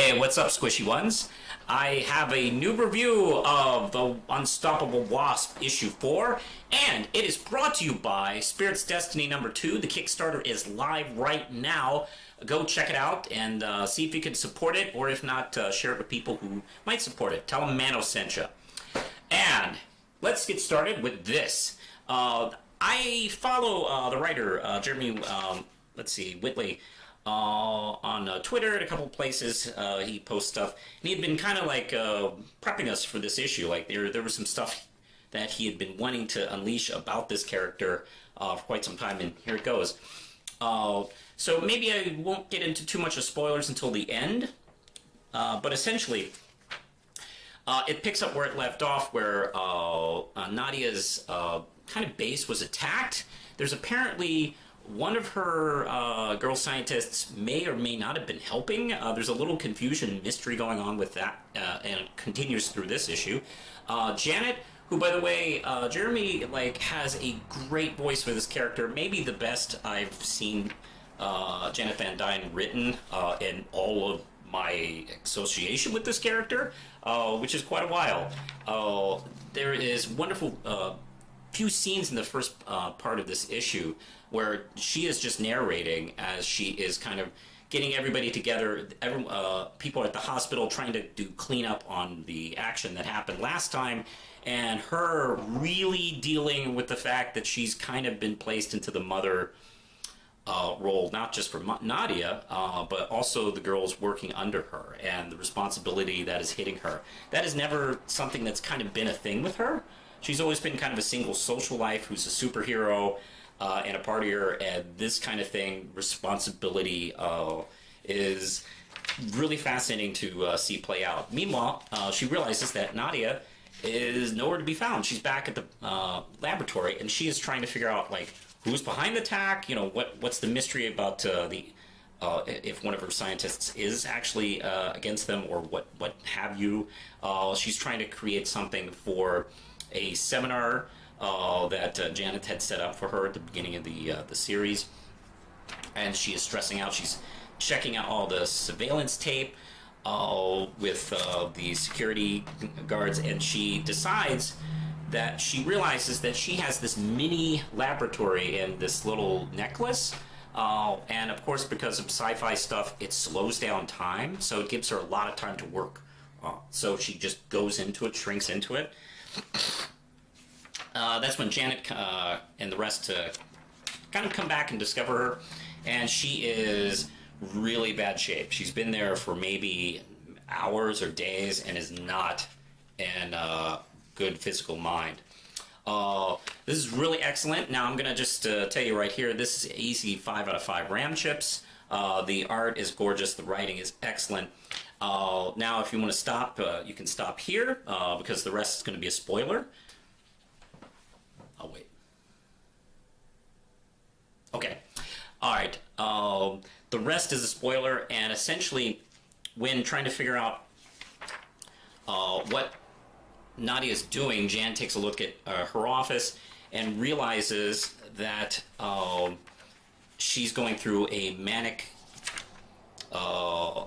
Hey, what's up, squishy ones? I have a new review of the Unstoppable Wasp issue 4, and it is brought to you by Spirit's Destiny number 2. The Kickstarter is live right now. Go check it out and see if you can support it, or if not, share it with people who might support it. Tell them Manos sent you. And let's get started with this. I follow the writer, Jeremy, Whitley, on Twitter and a couple places. He posts stuff, and he had been kind of like prepping us for this issue. Like there was some stuff that he had been wanting to unleash about this character for quite some time, and here it goes. So maybe I won't get into too much of spoilers until the end, but essentially it picks up where it left off, where Nadia's kind of base was attacked. There's apparently one of her girl scientists may or may not have been helping. There's a little confusion and mystery going on with that, and it continues through this issue. Janet, who, by the way, Jeremy has a great voice for this character, maybe the best I've seen Janet Van Dyne written in all of my association with this character, which is quite a while. There is wonderful few scenes in the first part of this issue where she is just narrating as she is kind of getting everybody together. People at the hospital trying to do cleanup on the action that happened last time, and her really dealing with the fact that she's kind of been placed into the mother role, not just for Nadia, but also the girls working under her, and the responsibility that is hitting her. That is never something that's kind of been a thing with her. She's always been kind of a single social life who's a superhero and a partier, and this kind of thing, responsibility, is really fascinating to see play out. Meanwhile, she realizes that Nadia is nowhere to be found. She's back at the laboratory, and she is trying to figure out who's behind the attack. What's the mystery about if one of her scientists is actually against them, or what have you. She's trying to create something for a seminar that Janet had set up for her at the beginning of the series, and she is stressing out. She's checking out all the surveillance tape with the security guards, and she decides that she realizes that she has this mini laboratory in this little necklace, and of course, because of sci-fi stuff, it slows down time, so it gives her a lot of time to work. So she just goes into it, shrinks into it. That's when Janet and the rest kind of come back and discover her, and she is really bad shape. She's been there for maybe hours or days and is not in good physical mind. This is really excellent. Now I'm going to just tell you right here, this is easy 5 out of 5 RAM chips. The art is gorgeous. The writing is excellent. Now if you want to stop, you can stop here because the rest is going to be a spoiler. Oh, wait. Okay. All right. The rest is a spoiler, and essentially, when trying to figure out what Nadia is doing, Jan takes a look at her office and realizes that she's going through a manic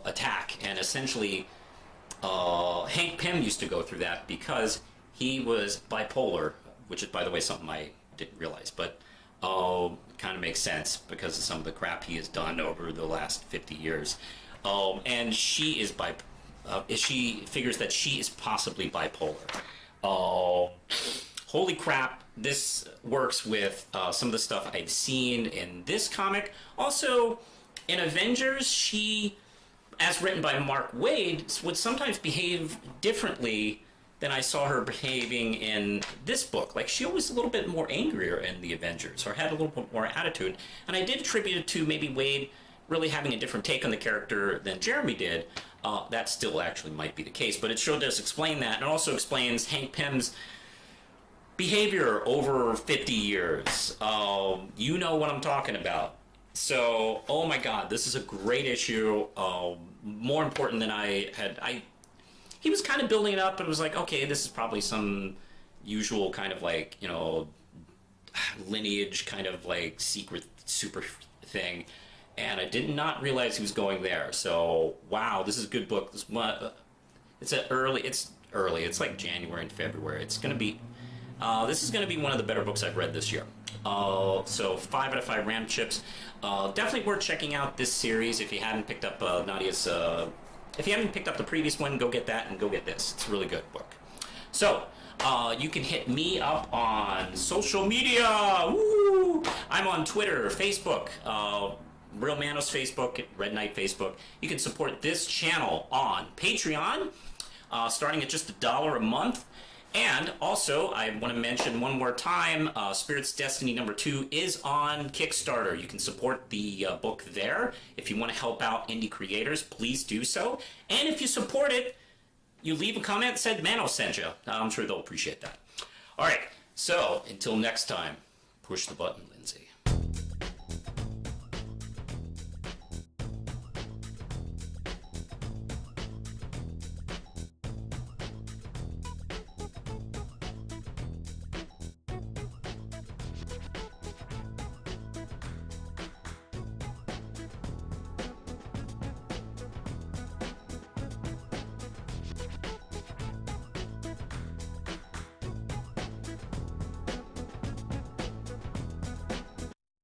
attack, and essentially Hank Pym used to go through that because he was bipolar, which is, by the way, something I didn't realize, but kind of makes sense because of some of the crap he has done over the last 50 years. And she is she figures that she is possibly bipolar. Holy crap, this works with some of the stuff I've seen in this comic. Also, in Avengers, she, as written by Mark Waid, would sometimes behave differently than I saw her behaving in this book. She always a little bit more angrier in the Avengers, or had a little bit more attitude. And I did attribute it to maybe Waid really having a different take on the character than Jeremy did. That still actually might be the case, but it sure does explain that. And it also explains Hank Pym's behavior over 50 years. You know what I'm talking about. So, oh my God, this is a great issue. More important than I had. He was kind of building it up, but it was like, okay, this is probably some usual kind of lineage kind of secret super thing. and I did not realize he was going there. So wow, this is a good book. It's early. It's like January and February. It's gonna be. This is gonna be one of the better books I've read this year. So 5 out of 5 Ram Chips. Definitely worth checking out this series if you hadn't picked up Nadia's. If you haven't picked up the previous one, go get that and go get this. It's a really good book. So, you can hit me up on social media. Woo! I'm on Twitter, Facebook, Real Manos Facebook, Red Knight Facebook. You can support this channel on Patreon, starting at just $1 a month. And also, I want to mention one more time, Spirit's Destiny #2 is on Kickstarter. You can support the book there. If you want to help out indie creators, please do so. And if you support it, you leave a comment that said Manos sent you. I'm sure they'll appreciate that. All right, so until next time, push the button, Lindsay.